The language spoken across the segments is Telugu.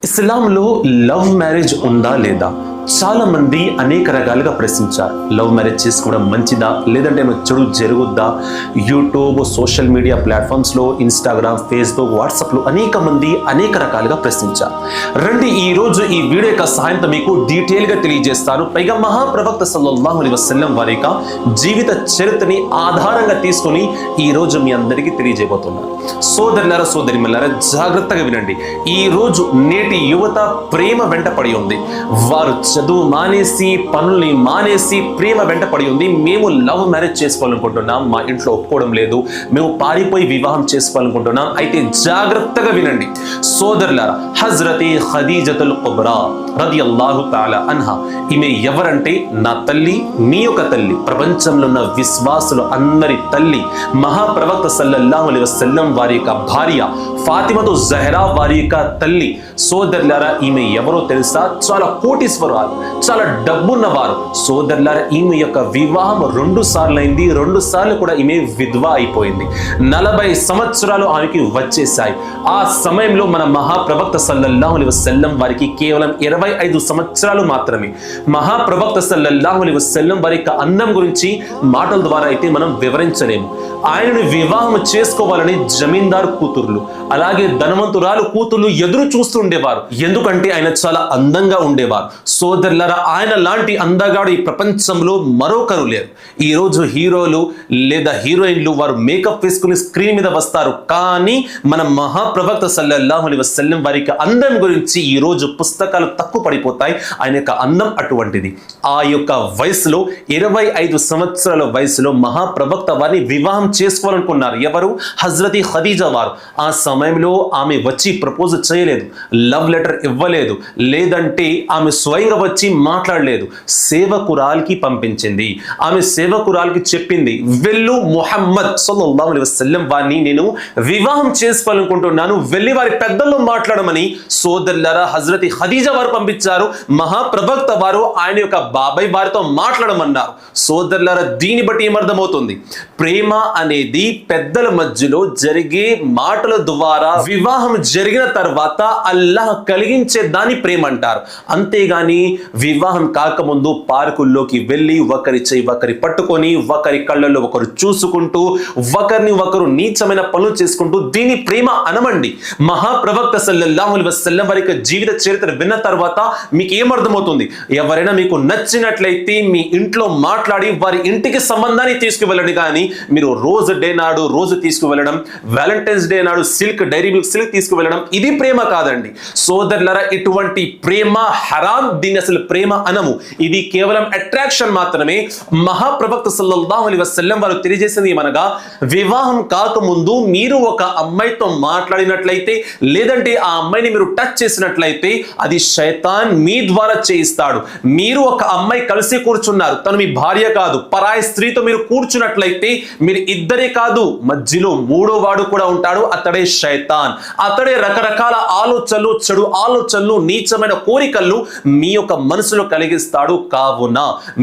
ఇస్లాంలో లవ్ మ్యారేజ్ ఉందా లేదా? చాలా మంది అనేక రకాలుగా ప్రశ్నించారు. లవ్ మ్యారేజ్ చేసుకోవడం మంచిదా, లేదంటే ఏమైనా చెడు జరుగుద్దా? యూట్యూబ్, సోషల్ మీడియా ప్లాట్ఫామ్స్లో, ఇన్స్టాగ్రామ్, ఫేస్బుక్, వాట్సాప్లో అనేక మంది అనేక రకాలుగా ప్రశ్నించారు. రండి ఈరోజు ఈ వీడియో యొక్క సహాయంతో మీకు డీటెయిల్గా తెలియజేస్తాను. పైగా మహాప్రవక్త సల్లల్లాహు అలైహి వసల్లం వారి యొక్క జీవిత చరిత్రని ఆధారంగా తీసుకొని ఈరోజు మీ అందరికీ తెలియజేయబోతున్నాను. సోదరులారా, సోదరిమల్లారా, జాగ్రత్తగా వినండి. ఈరోజు నేటి యువత ప్రేమ వెంట పడి ఉంది. వారు చదువు మానేసి, పనుల్ని మానేసి ప్రేమ వెంట పడి ఉంది. మేము లవ్ మ్యారేజ్ చేసుకోవాలనుకుంటున్నాం, మా ఇంట్లో ఒప్పుకోవడం లేదు, మేము పారిపోయి వివాహం చేసుకోవాలనుకుంటున్నాం. అయితే జాగ్రత్తగా వినండి సోదరులారా. హజ్రతే ఖదీజతుల్ కుబ్రా రదియల్లాహు తఆలా అన్హా, ఈమె ఎవరంటే నా తల్లి, మీ యొక్క తల్లి, ప్రపంచంలో ఉన్న విశ్వాసులు అందరి తల్లి, మహాప్రవక్త సల్లల్లాహు అలైహి వసల్లం వారి యొక్క భార్య ఫాతిమతు జహ్రా వారి యొక్క తల్లి. సోదరులారా, ఈమె ఎవరో తెలుసా? చాలా కోటీశ్వరాలు, చాలా డబ్బున్నవారు. సోదరులారా, ఈమె యొక్క వివాహం 2 సార్లు అయింది. 2 సార్లు కూడా ఈమె విధవ అయిపోయింది. 40 సంవత్సరాలు ఆమెకి వచ్చేసాయి. ఆ సమయంలో మన మహాప్రవక్త సల్లల్లాహు అలైహి వసల్లం వారికి కేవలం 25 సంవత్సరాలు మాత్రమే. మహాప్రవక్త సల్లల్లాహు అలైహి వసల్లం వారి యొక్క అందం గురించి మాటల ద్వారా అయితే మనం వివరించలేము. ఆయనను వివాహం చేసుకోవాలని జమీందార్ కూతుర్లు, అలాగే ధనవంతురాలు కూతుర్లు ఎదురు చూస్తుండేవారు. ఎందుకంటే ఆయన చాలా అందంగా ఉండేవారు. సోదరులారా, ఆయన లాంటి అందగాడు ఈ ప్రపంచంలో మరొకరు లేరు. ఈరోజు హీరోలు లేదా హీరోయిన్లు వారు మేకప్ వేసుకుని స్క్రీన్ మీద వస్తారు, కానీ మన మహాప్రవక్త సల్లల్లాహు అలైహి వసల్లం వారి యొక్క అందం గురించి ఈరోజు పుస్తకాలు తక్కువ పడిపోతాయి. ఆయన యొక్క అందం అటువంటిది. ఆ యొక్క వయసులో 25 సంవత్సరాల వయసులో మహాప్రవక్త వారిని వివాహం చేసుకోవాలనుకున్నారు. ఎవరు? హజ్రతి ఖదీజా వారు. ఆ సమయంలో ఆమె వచ్చి ప్రపోజ్ చేయలేదు, లవ్ లెటర్ ఇవ్వలేదు, లేదంటే ఆమె స్వయంగా వచ్చి మాట్లాడలేదు. సేవకురాల్కి పంపించింది. ఆమె సేవకురాల్కి చెప్పింది, వెళ్ళు ముహమ్మద్ సల్లల్లాహు అలైహి వసల్లం వారిని నేను వివాహం చేసుకోవాలనుకుంటున్నాను, వెళ్ళి వారి పెద్దల్లో మాట్లాడమని. సోదరులారా, హజ్రతి ఖదీజా వారు పంపించారు. మహాప్రవక్త వారు ఆయన యొక్క బాబాయ్ వారితో మాట్లాడమన్నారు. సోదరులారా, దీన్ని బట్టి ఏమర్థమవుతుంది? ప్రేమ అనేది పెద్దల మధ్యలో జరిగే మాటల ద్వారా వివాహం జరిగిన తర్వాత అల్లాహ్ కలిగించే దాన్ని ప్రేమ అంటారు. అంతేగాని వివాహం కాకముందు పార్కుల్లోకి వెళ్ళి ఒకరి చేయి ఒకరి పట్టుకొని, ఒకరి కళ్ళల్లో ఒకరు చూసుకుంటూ, ఒకరిని ఒకరు నీచమైన పనులు చేసుకుంటూ దీని ప్రేమ అనమండి. మహాప్రవక్త సల్లల్లాహు అలైహి వసల్లం వారి యొక్క జీవిత చరిత్ర విన్న తర్వాత మీకు ఏమర్థమవుతుంది? ఎవరైనా మీకు నచ్చినట్లయితే మీ ఇంట్లో మాట్లాడి వారి ఇంటికి సంబంధాన్ని తీసుకువెళ్ళండి. కానీ మీరు రోజు డే నాడు రోజు తీసుకువెళ్ళడం, వ్యాలంటైన్స్ డే నాడు సిల్క్, డైరీ మిల్క్ సిల్క్ తీసుకువెళ్ళడం, ఇది ప్రేమ కాదండి. సోదరులారా, ఇటువంటి ప్రేమ హరాం. దీన్ని అసలు ప్రేమ అనము. ఇది కేవలం అట్రాక్షన్ మాత్రమే. మహాప్రవక్త సల్లల్లాహు అలైహి వసల్లం వారు తెలియజేసింది ఏమనగా, వివాహం కాకముందు మీరు ఒక అమ్మాయితో మాట్లాడినట్లయితే, లేదంటే ఆ అమ్మాయిని మీరు టచ్ చేసినట్లయితే అది శైతాన్ మీ ద్వారా చేయిస్తాడు. మీరు ఒక అమ్మాయి కలిసి కూర్చున్నారు, తను మీ భార్య కాదు, పరాయి స్త్రీతో మీరు కూర్చున్నట్లయితే మీరు ఇద్దరే కాదు, మధ్యలో 3వ వాడు కూడా ఉంటాడు. అతడే శైతాన్. అతడే రకరకాల ఆలోచనలు, చెడు ఆలోచనలు, నీచమైన కోరికలు మీ యొక్క మనసులో కలిగిస్తాడు. కావున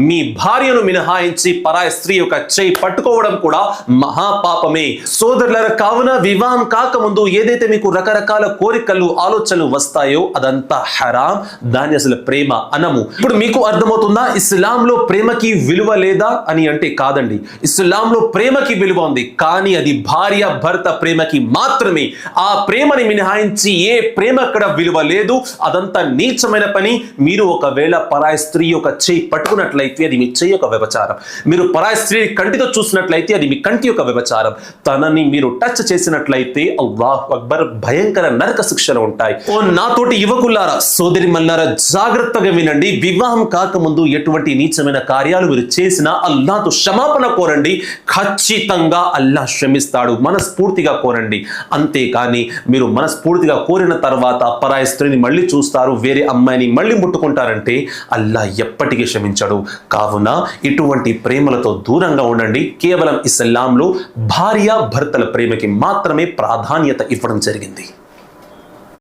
మీ భార్యను మినహాయించి పరాయి స్త్రీ యొక్క చేయి పట్టుకోవడం కూడా మహాపాపమే. సోదరులారా, కావున వివాహం కాకముందు ఏదైతే మీకు రకరకాల కోరికలు, ఆలోచనలు వస్తాయో అదంతా హరాం. దాన్ని అసలు ప్రేమ అనము. ఇప్పుడు మీకు అర్థమవుతుందా ఇస్లాంలో ప్రేమకి విలువ లేదా అని? అంటే కాదండి. ఇస్లాంలో ప్రేమకి విలువ ఉంది, కానీ అది భార్య భర్త ప్రేమకి మాత్రమే. ఆ ప్రేమని మినహాయించి ఏ ప్రేమ అక్కడ విలువ లేదు. అదంతా నీచమైన పని. మీరు ఒకవేళ పరాయి స్త్రీ యొక్క చేయి పట్టుకున్నట్లయితే అది మీ చేయి యొక్క వ్యభిచారం. మీరు పరాయి స్త్రీ కంటితో చూసినట్లయితే అది మీ కంటి యొక్క వ్యభిచారం. తనని మీరు టచ్ చేసినట్లయితే అల్లాహు అక్బర్, భయంకర నరక శిక్షలు ఉంటాయి. ఓ నాతోటి యువకులారా, సోదరిమల్లారా, జాగ్రత్తగా వినండి. వివాహం కాకముందు ఎటువంటి నీచమైన కార్యాలు మీరు చేసినా అల్లాహ్తో క్షమాపణ కోరండి. ఖచ్చితంగా అల్లాహ్ క్షమిస్తాడు. మనస్ఫూర్తిగా కోరండి. అంతేకాని మీరు మనస్ఫూర్తిగా కోరిన తర్వాత పరాయి స్త్రీని మళ్ళీ చూస్తారు, వేరే అమ్మాయిని మళ్ళీ ముట్టుకుంటారంటే అల్లాహ్ ఎప్పటికీ క్షమించడు. కావున ఇటువంటి ప్రేమలతో దూరంగా ఉండండి. కేవలం ఇస్లాంలో భార్య భర్తల ప్రేమకి మాత్రమే ప్రాధాన్యత ఇవ్వడం జరిగింది.